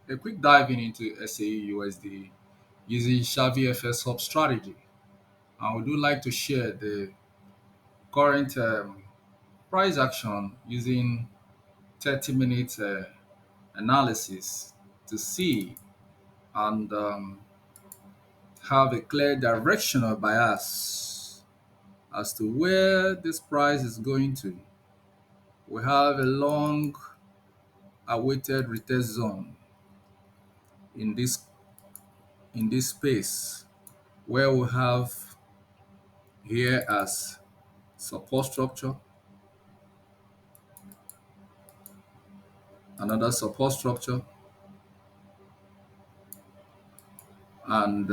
A quick diving into SAUUSD using Shavi FS Hub strategy. I would do like to share the current price action using 30 minutes analysis to see and have a clear directional bias as to where this price is going to. We have a long awaited retest zone in this space where we have here as support structure, another support structure, and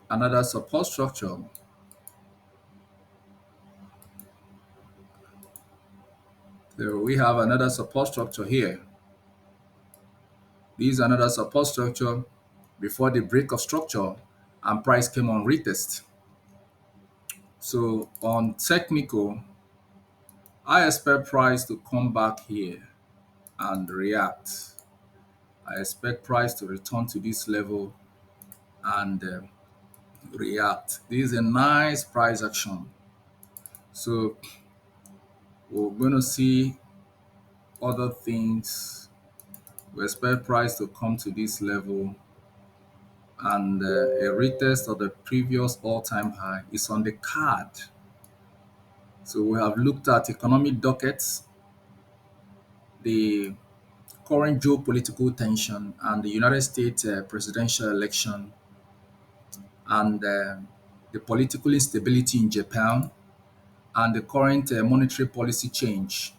another support structure. So we have another support structure here. This is another support structure before the break of structure and price came on retest. So on technical, I expect price to come back here and react. I expect price to return to this level and react. This is a nice price action. So we're going to see other things. We expect price to come to this level and a retest of the previous all-time high is on the card. So we have looked at economic dockets, the current geopolitical tension, and the United States presidential election, and the political instability in Japan, and the current monetary policy change.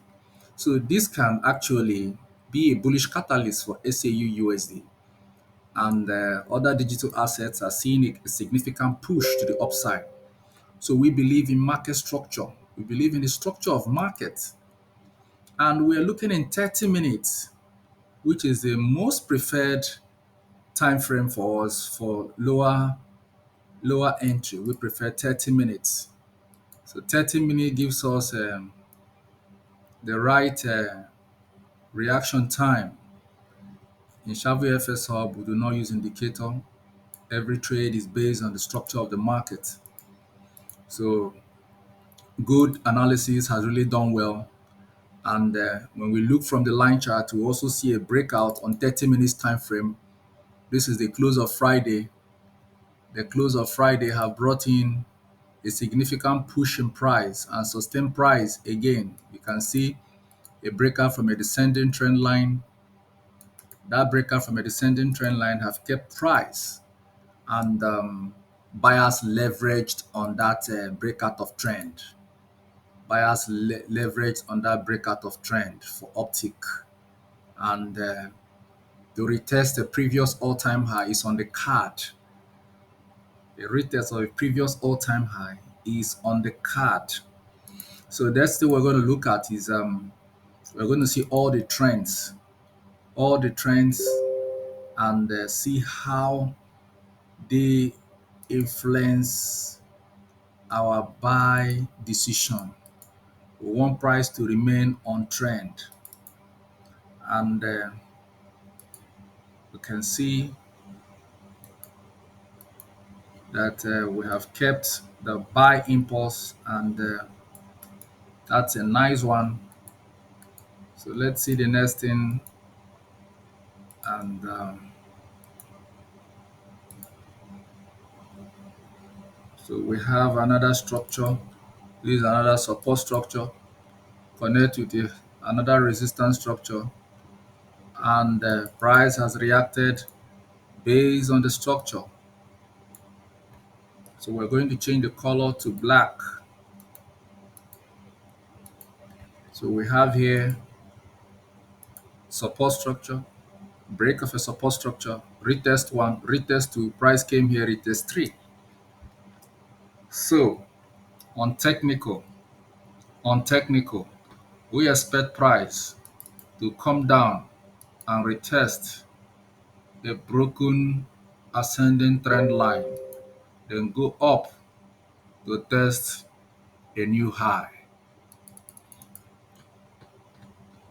So this can actually be a bullish catalyst for SAU-USD, and other digital assets are seeing a significant push to the upside. So we believe in market structure. We believe in the structure of market, and we're looking in 30 minutes, which is the most preferred time frame for us for lower entry. We prefer 30 minutes. So 30 minutes gives us the right reaction time. In Shavi FS Hub, we do not use indicator. Every trade is based on the structure of the market. So good analysis has really done well. And when we look from the line chart, we also see a breakout on 30 minutes time frame. This is the close of Friday. The close of Friday have brought in a significant push in price and sustained price again. You can see a breakout from a descending trend line. That breakout from a descending trend line have kept price and buyers leveraged on that breakout of trend. Buyers leveraged on that breakout of trend for uptick, and to retest the previous all-time high is on the card. The retest of a previous all-time high is on the card. So that's what we're going to look at is we're going to see all the trends, and see how they influence our buy decision. We want price to remain on trend, and we can see that we have kept the buy impulse, and that's a nice one. So let's see the next thing, and so we have another structure. This is another support structure connect with another resistance structure, and the price has reacted based on the structure. So we're going to change the color to black. So we have here support structure, break of a support structure, retest one, retest two, price came here, retest three. So on technical, on technical, we expect price to come down and retest a broken ascending trend line, then go up to test a new high.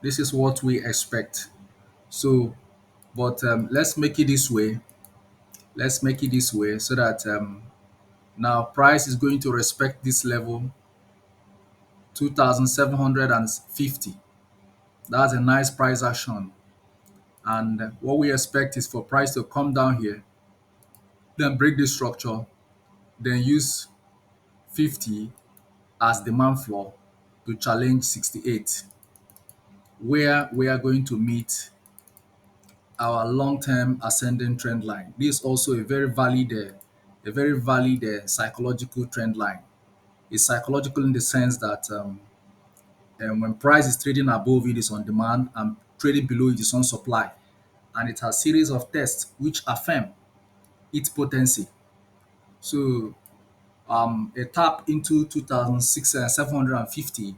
This is what we expect. So But let's make it this way. Let's make it this way so that now price is going to respect this level 2,750. That's a nice price action. And what we expect is for price to come down here, then break this structure, then use 50 as demand floor to challenge 68, where we are going to meet our long-term ascending trend line. This is also a very valid psychological trend line. It's psychological in the sense that when price is trading above it is on demand and trading below it is on supply, and it has series of tests which affirm its potency. So a tap into 2,750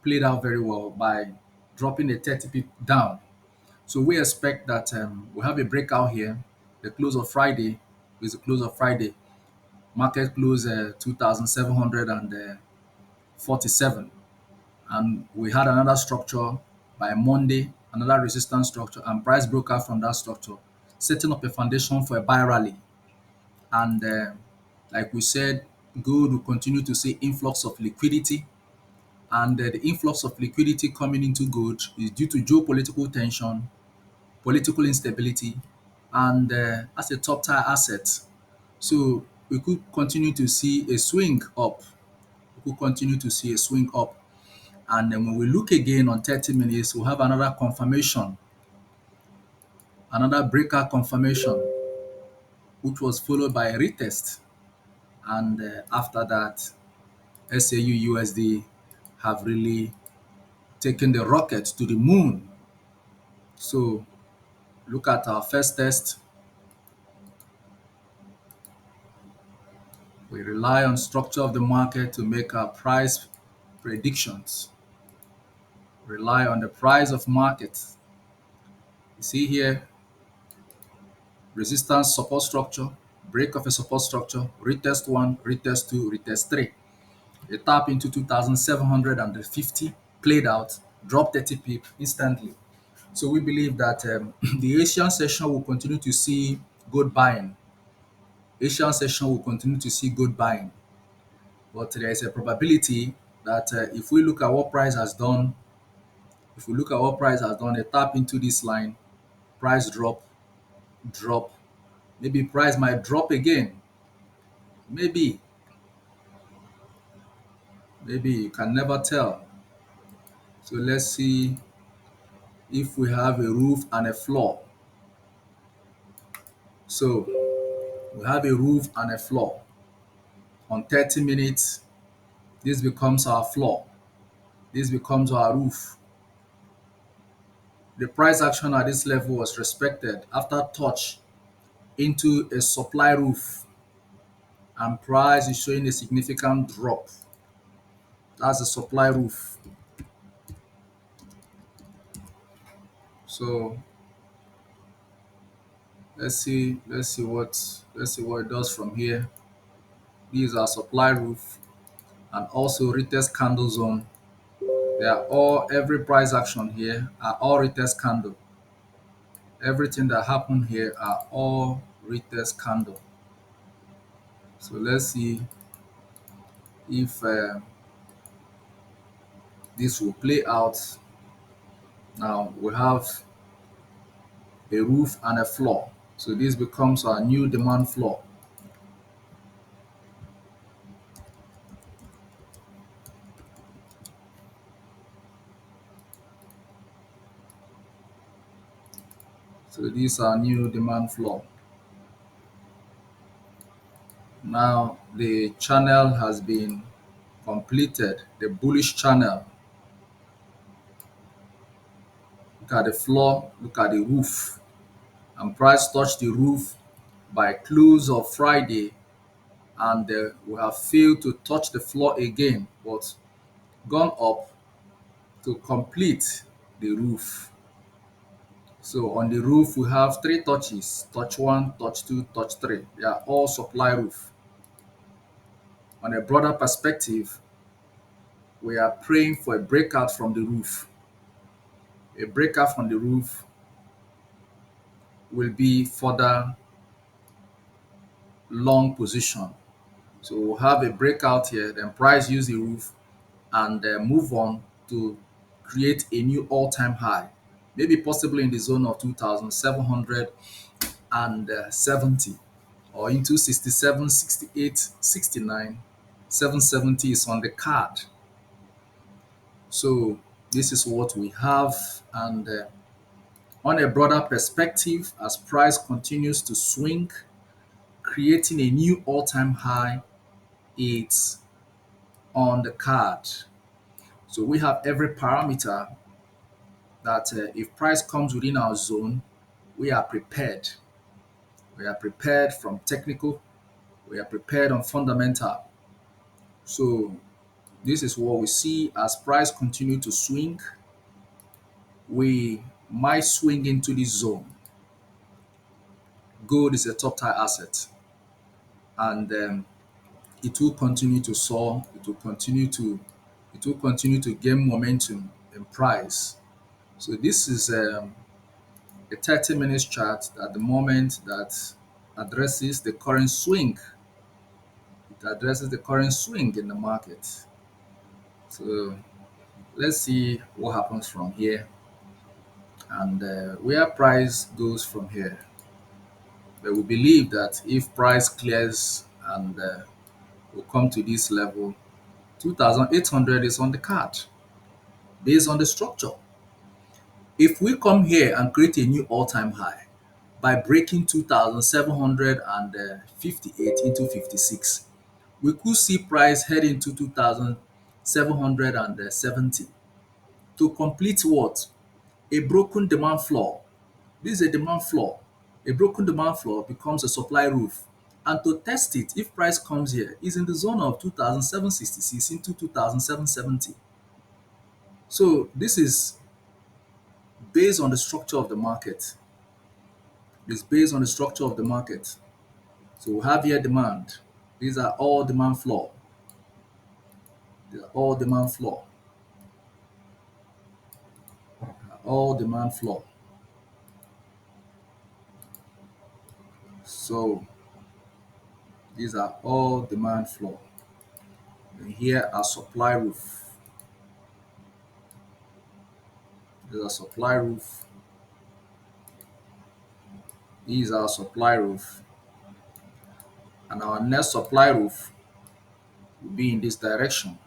played out very well by dropping a 30 pip down. So we expect that we have a breakout here. The close of Friday is the close of Friday. Market close 2,747. And we had another structure by Monday, another resistance structure, and price broke out from that structure, setting up a foundation for a buy rally. And like we said, gold will continue to see influx of liquidity. And the influx of liquidity coming into gold is due to geopolitical tension, political instability, and as a top tier asset. So we could continue to see a swing up. We could continue to see a swing up. And then when we look again on 30 minutes, we'll have another confirmation, another breakout confirmation, which was followed by a retest. And after that, SAU USD have really taken the rocket to the moon. So look at our first test. We rely on structure of the market to make our price predictions. Rely on the price of market. You see here, resistance support structure, break of a support structure, retest one, retest two, retest three. A tap into 2,750 played out, dropped 30 pip instantly. So we believe that the Asian session will continue to see good buying. Asian session will continue to see good buying. But there is a probability that if we look at what price has done, if we look at what price has done, a tap into this line, price drop, drop. Maybe price might drop again. Maybe, maybe you can never tell. So let's see if we have a roof and a floor. So we have a roof and a floor. On 30 minutes, this becomes our floor. This becomes our roof. The price action at this level was respected after touch into a supply roof, and price is showing a significant drop. That's a supply roof. So let's see what it does from here. These are supply roof and also retest candle zone. They are all every price action here are all retest candle. Everything that happened here are all retest candle. So let's see if this will play out. Now we have a roof and a floor. So this becomes our new demand floor. So these are new demand floor. Now the channel has been completed, the bullish channel. Look at the floor, look at the roof. And price touched the roof by close of Friday, and we have failed to touch the floor again, but gone up to complete the roof. So on the roof, we have three touches, touch one, touch two, touch three. They are all supply roof. On a broader perspective, we are praying for a breakout from the roof. A breakout from the roof will be further long position. So we'll have a breakout here, then price use the roof and move on to create a new all-time high, maybe possibly in the zone of 2,770 or into 67, 68, 69, 770 is on the card. So this is what we have. And on a broader perspective, as price continues to swing, creating a new all-time high, it's on the card. So we have every parameter that if price comes within our zone, we are prepared. We are prepared from technical, we are prepared on fundamental. So this is what we see as price continue to swing. We might swing into this zone. Gold is a top tier asset, and it will continue to soar. It will continue to gain momentum in price. So this is a 30 minutes chart at the moment that addresses the current swing. It addresses the current swing in the market. So let's see what happens from here and where price goes from here. But we believe that if price clears and will come to this level, 2,800 is on the card based on the structure. If we come here and create a new all-time high by breaking 2,758 into 56, we could see price head into 2,770 to complete what? A broken demand floor. This is a demand floor. A broken demand floor becomes a supply roof. And to test it, if price comes here, is in the zone of 2,766 into 2,770. So this is based on the structure of the market. It's based on the structure of the market. So we have here demand. These are all demand floor. These are all demand floor. All demand floor. So these are all demand floor. And here are supply roof. These are supply roof. These are supply roof. And our next supply roof will be in this direction.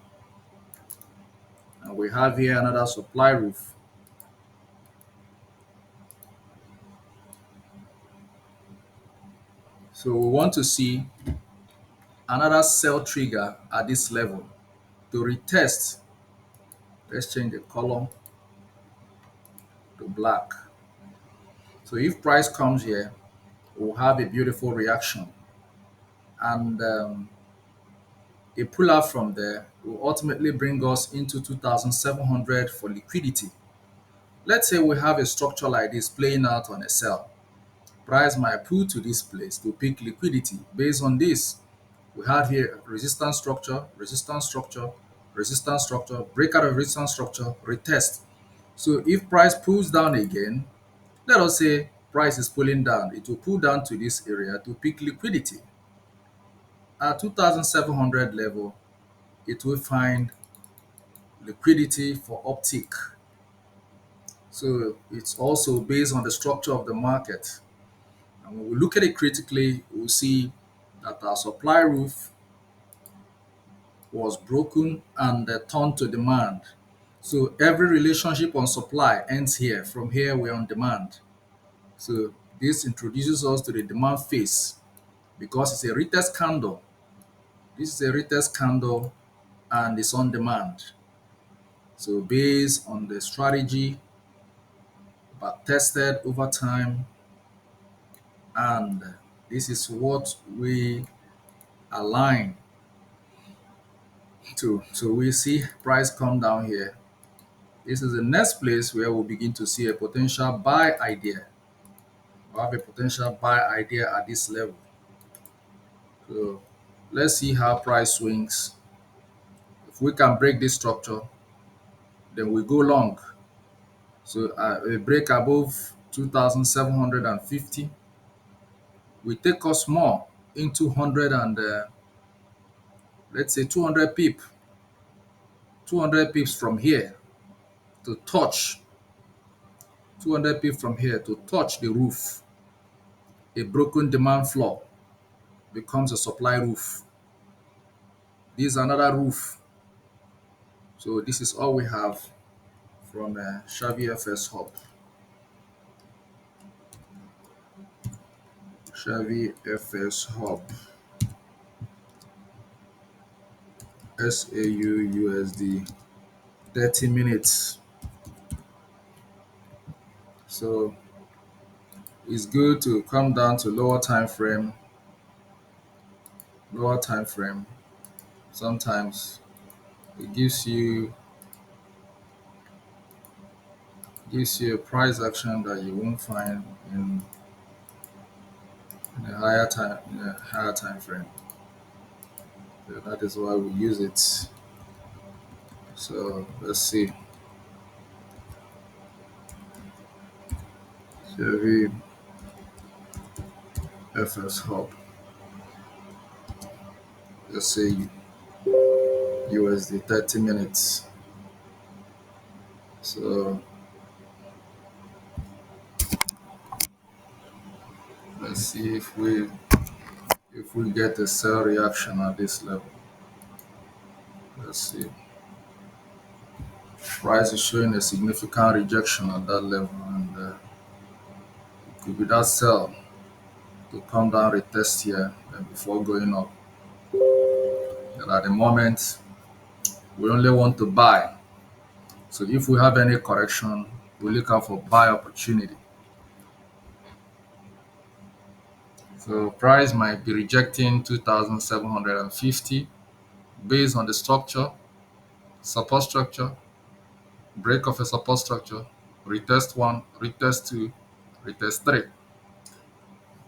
And we have here another supply roof. So we want to see another sell trigger at this level to retest. Let's change the color to black. So if price comes here, we'll have a beautiful reaction. And a pull out from there will ultimately bring us into 2,700 for liquidity. Let's say we have a structure like this playing out on a sell. Price might pull to this place to pick liquidity. Based on this, we have here resistance structure, resistance structure, resistance structure, breakout of resistance structure, retest. So if price pulls down again, let us say price is pulling down, it will pull down to this area to pick liquidity. At 2,700 level, it will find liquidity for uptick. So it's also based on the structure of the market. And when we look at it critically, we'll see that our supply roof was broken and turned to demand. So every relationship on supply ends here. From here, we're on demand. So this introduces us to the demand phase because it's a retest candle. This is a retest candle and it's on demand. So based on the strategy, but tested over time, and this is what we align to. So we see price come down here. This is the next place where we'll begin to see a potential buy idea. We'll have a potential buy idea at this level. So let's see how price swings. If we can break this structure, then we go long. So a break above 2,750 will take us more into 100 and let's say 200 pips from here to touch 200 pips from here to touch the roof. A broken demand floor becomes a supply roof. This is another roof. So this is all we have from Shavi FS Hub. Shavi FS Hub. SAUUSD 30 minutes. So it's good to come down to lower time frame. Sometimes it gives you a price action that you won't find in a higher time frame. So that is why we use it. So let's see. Chevy FS Hub. Let's say USD 30 minutes. So let's see if we get a sell reaction at this level. Let's see. Price is showing a significant rejection at that level, and it could be that sell to come down, retest here, and before going up. And at the moment, we only want to buy. So if we have any correction, we look out for buy opportunity. So price might be rejecting 2,750 based on the structure, support structure, break of a support structure, retest one, retest two, retest three.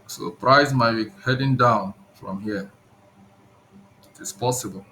So price might be heading down from here. It is possible.